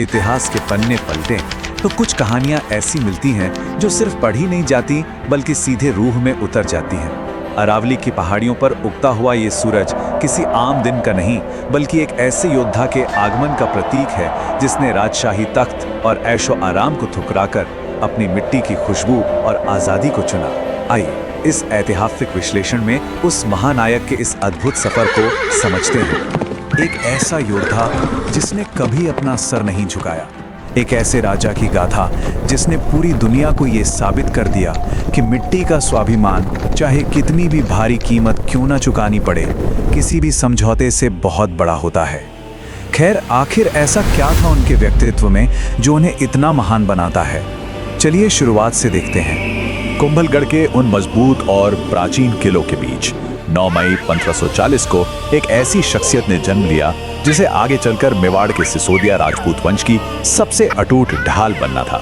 इतिहास के पन्ने पलटें तो कुछ कहानियां ऐसी मिलती हैं जो सिर्फ पढ़ी नहीं जाती बल्कि सीधे रूह में उतर जाती हैं। अरावली की पहाड़ियों पर उगता हुआ ये सूरज किसी आम दिन का नहीं बल्कि एक ऐसे योद्धा के आगमन का प्रतीक है जिसने राजशाही तख्त और ऐशो आराम को ठुकराकर अपनी मिट्टी की खुशबू और आज़ादी को चुना। आइए इस ऐतिहासिक विश्लेषण में उस महानायक के इस अद्भुत सफर को समझते हैं। एक ऐसा योद्धा जिसने कभी अपना सर नहीं झुकाया, एक ऐसे राजा की गाथा जिसने पूरी दुनिया को ये साबित कर दिया कि मिट्टी का स्वाभिमान चाहे कितनी भी भारी कीमत क्यों ना चुकानी पड़े, किसी भी समझौते से बहुत बड़ा होता है। खैर, आखिर ऐसा क्या था उनके व्यक्तित्व में जो उन्हें इतना महान बनाता है? चलिए शुरुआत से देखते हैं। कुंभलगढ़ के उन मजबूत और प्राचीन किलों के बीच 9 मई 1540 को एक ऐसी शख्सियत ने जन्म लिया जिसे आगे चलकर मेवाड़ के सिसोदिया राजपूत वंश की सबसे अटूट ढाल बनना था।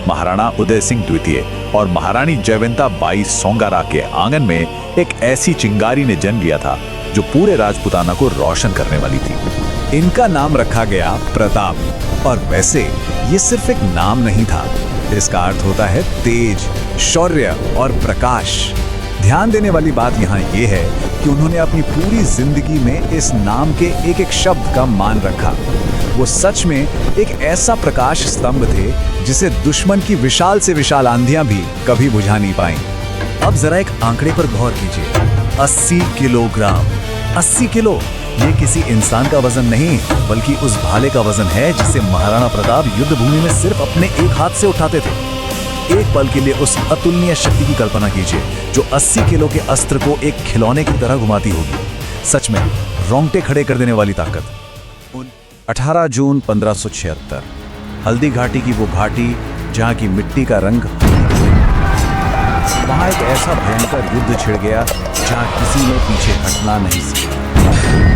महाराणा उदय सिंह द्वितीय और महारानी जयवंता बाई सोंगारा के आंगन में एक ऐसी चिंगारी ने जन्म लिया था जो पूरे राजपूताना को रोशन करने वाली थी। इनका नाम रखा गया प्रताप, और वैसे ये सिर्फ एक नाम नहीं था, इसका अर्थ होता है तेज, शौर्य और प्रकाश। ध्यान देने वाली बात यहाँ ये है कि उन्होंने अपनी पूरी जिंदगी में इस नाम के एक एक शब्द का मान रखा। वो सच में एक ऐसा प्रकाश स्तंभ थे जिसे दुश्मन की विशाल से विशाल आंधियां भी कभी बुझा नहीं पाई। अब जरा एक आंकड़े पर गौर कीजिए, 80 किलोग्राम। 80 किलो, ये किसी इंसान का वजन नहीं बल्कि उस भाले का वजन है जिसे महाराणा प्रताप युद्ध भूमि में सिर्फ अपने एक हाथ से उठाते थे। एक पल के लिए उस अतुलनीय शक्ति की कल्पना कीजिए जो 80 किलो के अस्त्र को एक खिलौने की तरह घुमाती होगी। सच में रोंगटे खड़े कर देने वाली ताकत। 18 जून 1576, हल्दी घाटी की वो घाटी जहां की मिट्टी का रंग, वहां एक ऐसा भयंकर युद्ध छिड़ गया जहां किसी ने पीछे हटना नहीं सीखा।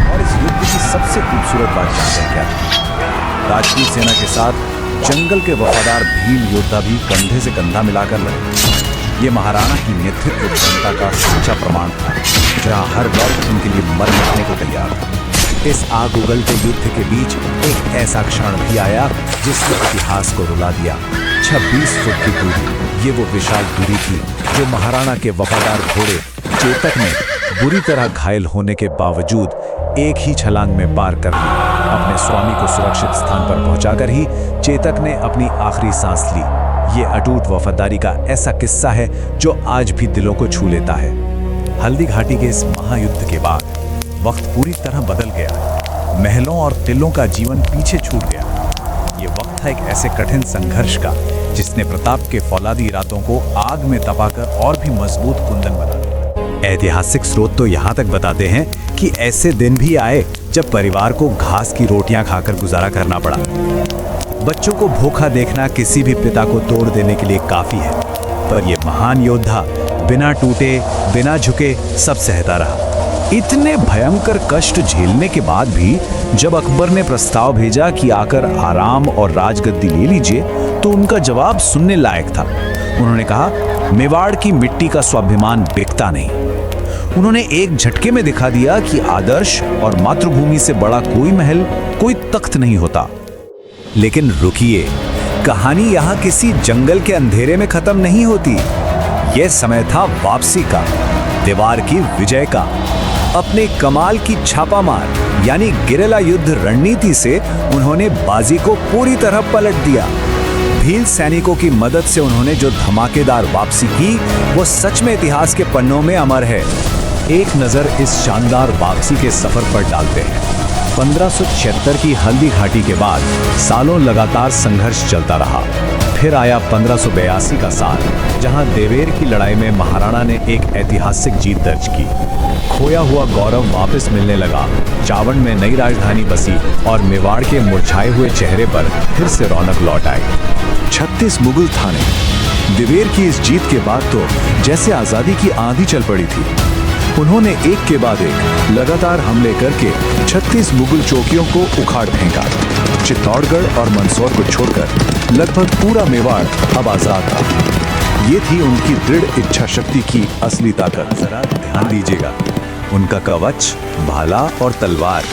और इस युद्ध की सबसे खूबसूरत बात जानते हैं क्या थी? राजपूत सेना के साथ जंगल के वफादार भील योद्धा भी कंधे से कंधा मिलाकर लड़े। ये महाराणा की नेतृत्व क्षमता का सच्चा प्रमाण था, जहां हर वर्ग उनके लिए मर मिटने को तैयार था। इस आग उगलते युद्ध के बीच एक ऐसा क्षण भी आया जिसने इतिहास को रुला दिया। 26 फुट की दूरी, ये वो विशाल दूरी थी जो महाराणा के वफादार घोड़े चेतक ने बुरी तरह घायल होने के बावजूद एक ही छलांग में पार कर ली। अपने स्वामी को सुरक्षित स्थान पर पहुंचाकर ही चेतक ने अपनी आखिरी सांस ली। ये अटूट वफादारी का ऐसा किस्सा है जो आज भी दिलों को छू लेता है। हल्दी घाटी के इस महायुद्ध के बाद वक्त पूरी तरह बदल गया। महलों और किलों का जीवन पीछे छूट गया। ये वक्त था एक ऐसे कठिन संघर्ष का जिसने प्रताप के फौलादी इरादों को आग में तपाकर और भी मजबूत कुंदन बना दिया। ऐतिहासिक स्रोत तो यहाँ तक बताते हैं कि ऐसे दिन भी आए जब परिवार को घास की रोटियां खाकर गुजारा करना पड़ा। बच्चों को भूखा देखना किसी भी पिता को तोड़ देने के लिए काफी है, पर यह महान योद्धा बिना टूटे, बिना झुके सब सहता रहा। इतने भयंकर कष्ट झेलने के बाद भी जब अकबर ने प्रस्ताव भेजा कि आकर आराम और राजगद्दी ले लीजिए, तो उनका जवाब सुनने लायक था। उन्होंने कहा, मेवाड़ की मिट्टी का स्वाभिमान बिकता नहीं। उन्होंने एक झटके में दिखा दिया कि आदर्श और मातृभूमि से बड़ा कोई महल, कोई तख्त नहीं होता। लेकिन रुकिए, कहानी यहाँ किसी जंगल के अंधेरे में खत्म नहीं होती। यह समय था वापसी का, दीवार की विजय का। अपने कमाल की छापामार यानी गिरिला युद्ध रणनीति से उन्होंने बाजी को पूरी तरह पलट दिया। भील सैनिकों की मदद से उन्होंने जो धमाकेदार वापसी की वो सच में इतिहास के पन्नों में अमर है। एक नजर इस शानदार वापसी के सफर पर डालते हैं। 1576 की हल्दी घाटी के बाद सालों लगातार संघर्ष चलता रहा। फिर आया 1582 का साल, जहां देवेर की लड़ाई में महाराणा ने एक ऐतिहासिक जीत दर्ज की। खोया हुआ गौरव वापस मिलने लगा। चावड़ में नई राजधानी बसी और मेवाड़ के मुरझाए हुए चेहरे पर फिर से रौनक लौट आई। 36 मुगल थाने। देवेर की इस जीत के बाद तो जैसे आजादी की आंधी चल पड़ी थी। उन्होंने एक के बाद एक लगातार हमले करके 36 मुगल चौकियों को उखाड़ फेंका। चित्तौड़गढ़ और मंदसौर को छोड़कर लगभग पूरा मेवाड़ अब आजाद था। ये थी उनकी दृढ़ इच्छा शक्ति की असली ताकत। जरा ध्यान दीजिएगा, उनका कवच, भाला और तलवार,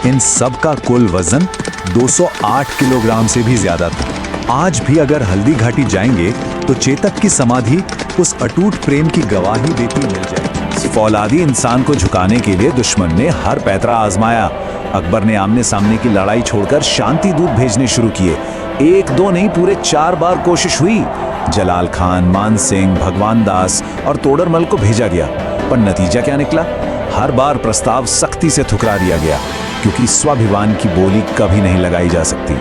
इन सब का कुल वजन 208 किलोग्राम से भी ज्यादा था। आज भी अगर हल्दी घाटी जाएंगे तो चेतक की समाधि उस अटूट प्रेम की गवाही देती मिल जाएगी। फौलादी इंसान को झुकाने के लिए दुश्मन ने हर पैतरा आजमाया। अकबर ने आमने सामने की लड़ाई छोड़कर शांति दूत भेजने शुरू किए। एक दो नहीं, पूरे 4 बार कोशिश हुई। जलाल खान, मान सिंह, भगवान दास और तोडरमल को भेजा गया, पर नतीजा क्या निकला? हर बार प्रस्ताव सख्ती से ठुकरा दिया गया, क्योंकि स्वाभिमान की बोली कभी नहीं लगाई जा सकती।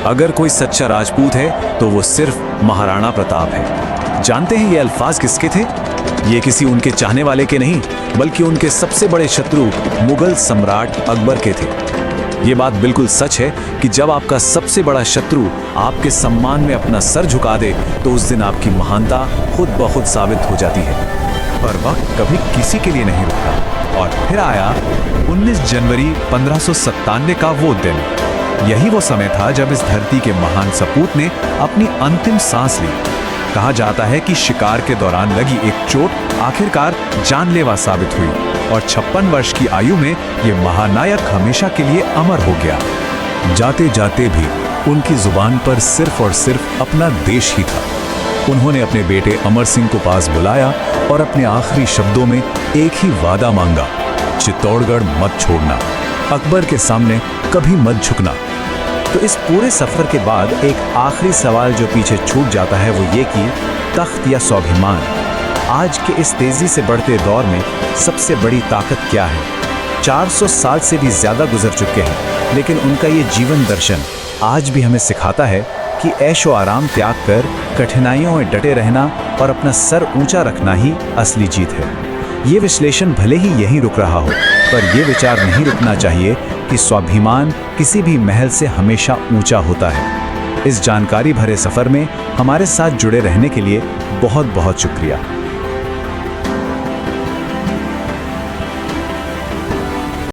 अगर कोई सच्चा राजपूत है तो वो सिर्फ महाराणा प्रताप है। जानते हैं ये अल्फाज किसके थे? ये किसी उनके चाहने वाले के नहीं, बल्कि उनके सबसे बड़े शत्रु मुगल सम्राट अकबर के थे। ये बात बिल्कुल सच है कि जब आपका सबसे बड़ा शत्रु आपके सम्मान में अपना सर झुका दे तो उस दिन आपकी महानता खुद ब खुद साबित हो जाती है। पर वक्त कभी किसी के लिए नहीं रुका और फिर आया 19 जनवरी 1597 का वो दिन। यही वो समय था जब इस धरती के महान सपूत ने अपनी अंतिम सांस ली। कहा जाता है कि शिकार के दौरान लगी एक चोट आखिरकार जानलेवा साबित हुई और 56 वर्ष की आयु में ये महानायक हमेशा के लिए अमर हो गया। जाते जाते भी उनकी जुबान पर सिर्फ और सिर्फ अपना देश ही था। उन्होंने अपने बेटे अमर सिंह को पास बुलाया और अपने आखिरी शब्दों में एक ही वादा मांगा, चित्तौड़गढ़ मत छोड़ना, अकबर के सामने कभी मत झुकना। तो इस पूरे सफर के बाद एक आखिरी सवाल जो पीछे छूट जाता है वो ये कि तख्त या स्वाभिमान? आज के इस तेजी से बढ़ते दौर में सबसे बड़ी ताकत क्या है? 400 साल से भी ज्यादा गुजर चुके हैं, लेकिन उनका ये जीवन दर्शन आज भी हमें सिखाता है कि ऐशो आराम त्याग कर कठिनाइयों में डटे रहना और अपना सर ऊंचा रखना ही असली जीत है। ये विश्लेषण भले ही यहीं रुक रहा हो, पर यह विचार नहीं रुकना चाहिए कि स्वाभिमान किसी भी महल से हमेशा ऊंचा होता है। इस जानकारी भरे सफर में हमारे साथ जुड़े रहने के लिए बहुत बहुत शुक्रिया।